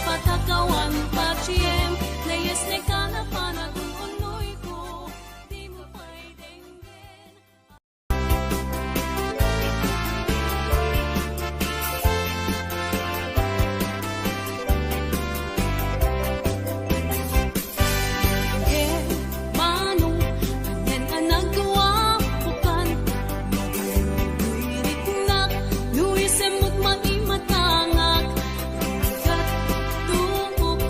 patakawan pachiem layas ne kana panatun unoy ko di mo pwedeng din. Manong anen anagwa bukan magulirik na luis emot maimatangak gat tungok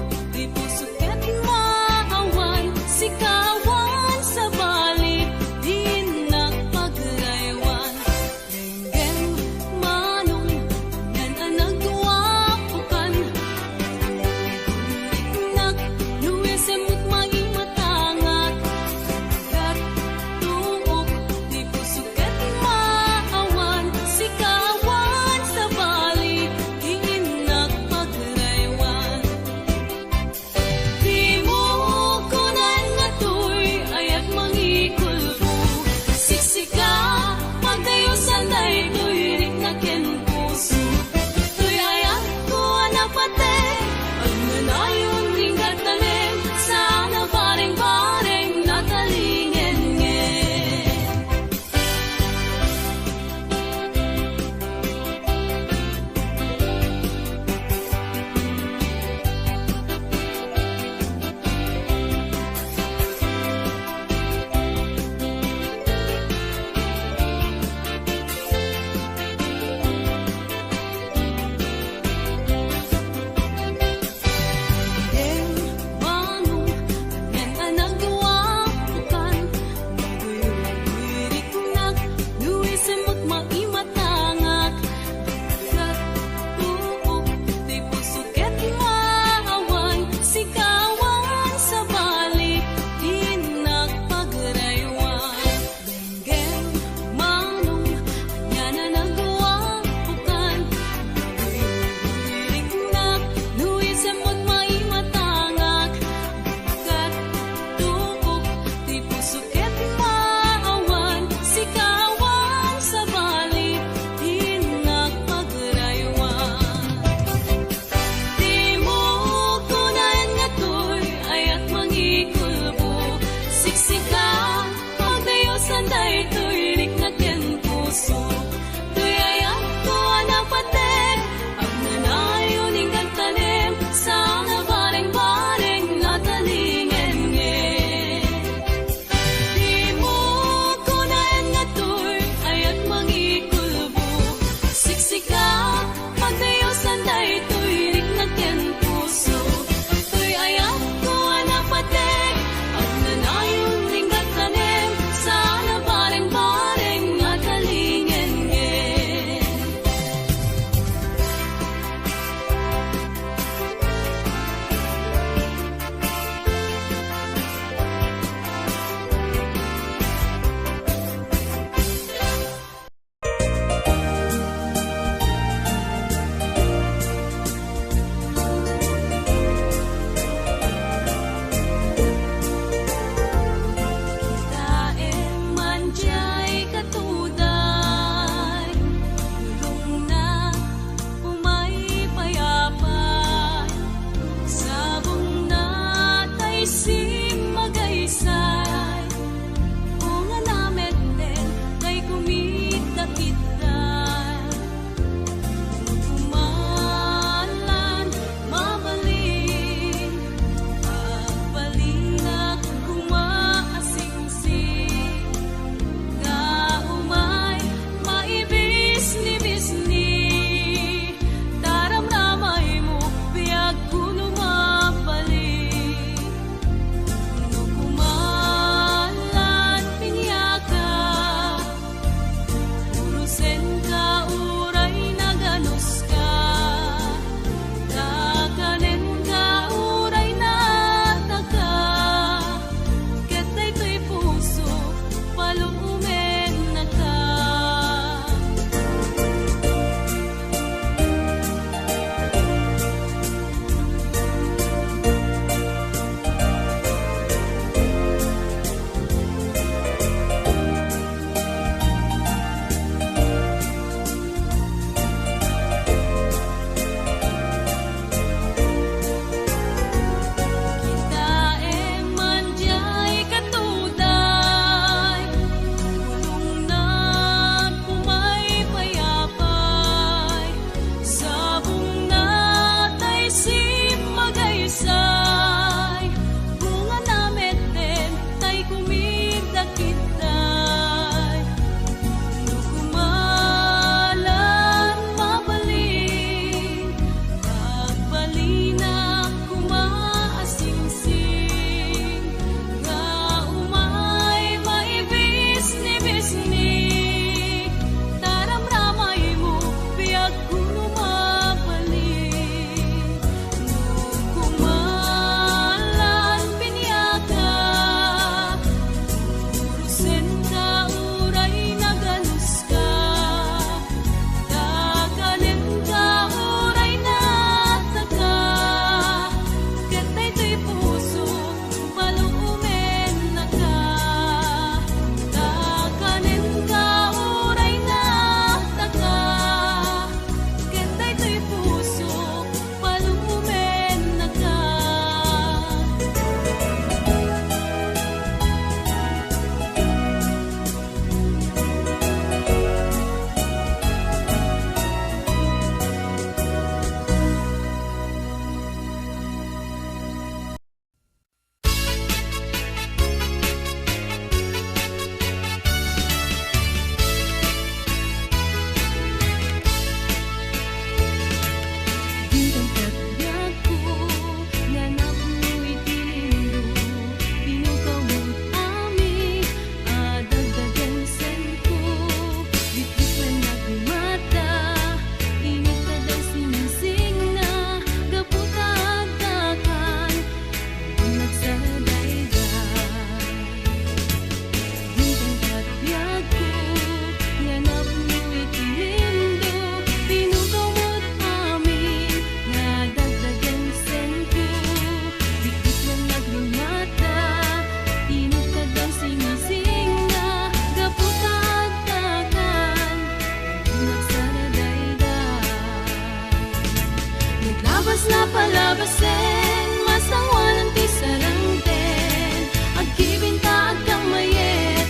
na palabasin, masangwanan ti sarangten, agkibinta agkamayet,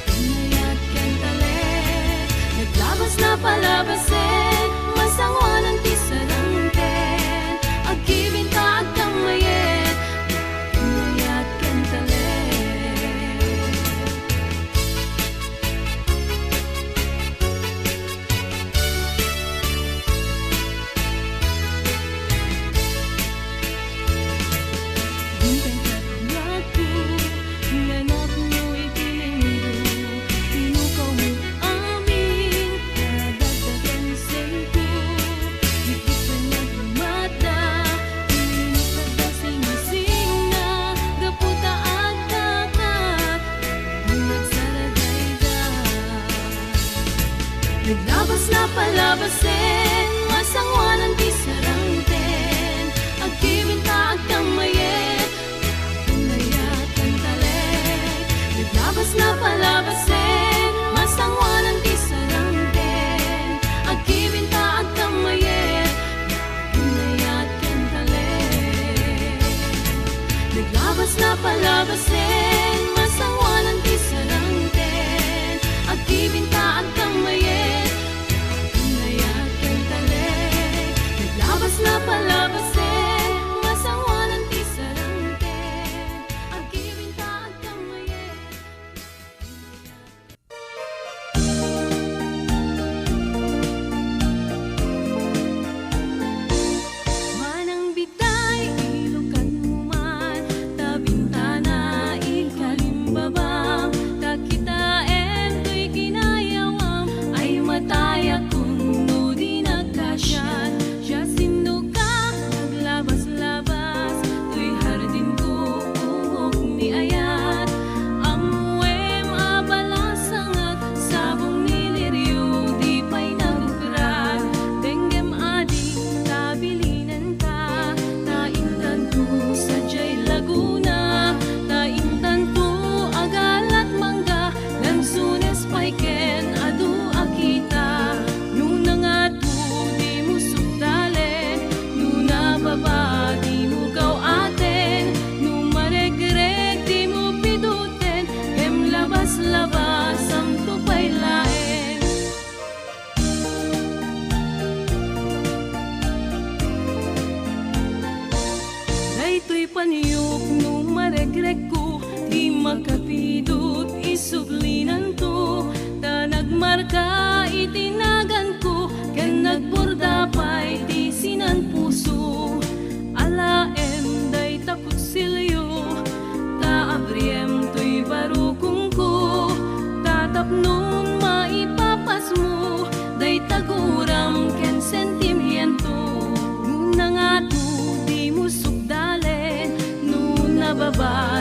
pinayat ken talet. Naglabas na palabasin, masangwanan ti sarangten, agkibinta agkamayet, pinayat ken talet. Bintang katlaku, nanap mo'y tinindo, tinukaw mo amin, nadagdagan sento. Higit pa nagmata, tininit na sinising na, gaputa at takat, nagsaragayda. Naglabas na palabasin, masangwanan ti sarangten, agkibinta agkamayet, pinayat ken talet. Naglabas na palabasin, masangwanan ti sarangten, agkibinta agkamayet, pinayat ken talet. Naglabas na palabasin, masangwanan ti sarangten, agkibinta agkamayet, pinayat ken talet. Naglabas na palabasin, masangwanan ti sarangten, agkibinta agkamayet. Manang bitay, ilukan mo man, tabintana, ikalimbabang, takitain to'y kinayawam, ay mataya kung no di nagkasyan. Siya sinuka, naglabas-labas, to'y hardin ko, umok ni ayat, amuem abalasangat, sabong niliryo, di pa'y nagukrat, denggem ading tabilinan ka, taintan ko sa Jay Laguna, taintan ko agalat mangga, lansunes paiken adu akita, nuna nga tu di mo sukdalen, nuna baba di mo gaw aten, numaregreg di mo piduten, em labas-labas ang tupay laen. Daytoy paniyok no maregreg ko, di makapidot isublinan to, ta nagmarka itinagan ko, ken nagborda pa'y di sinan puso. Alaen day takutsilyo, ta abriem to'y barukong ko, tatapnon maipapas mo, day taguram ken sentimiento. Nuna nga tu di mo sukdalen, nuna baba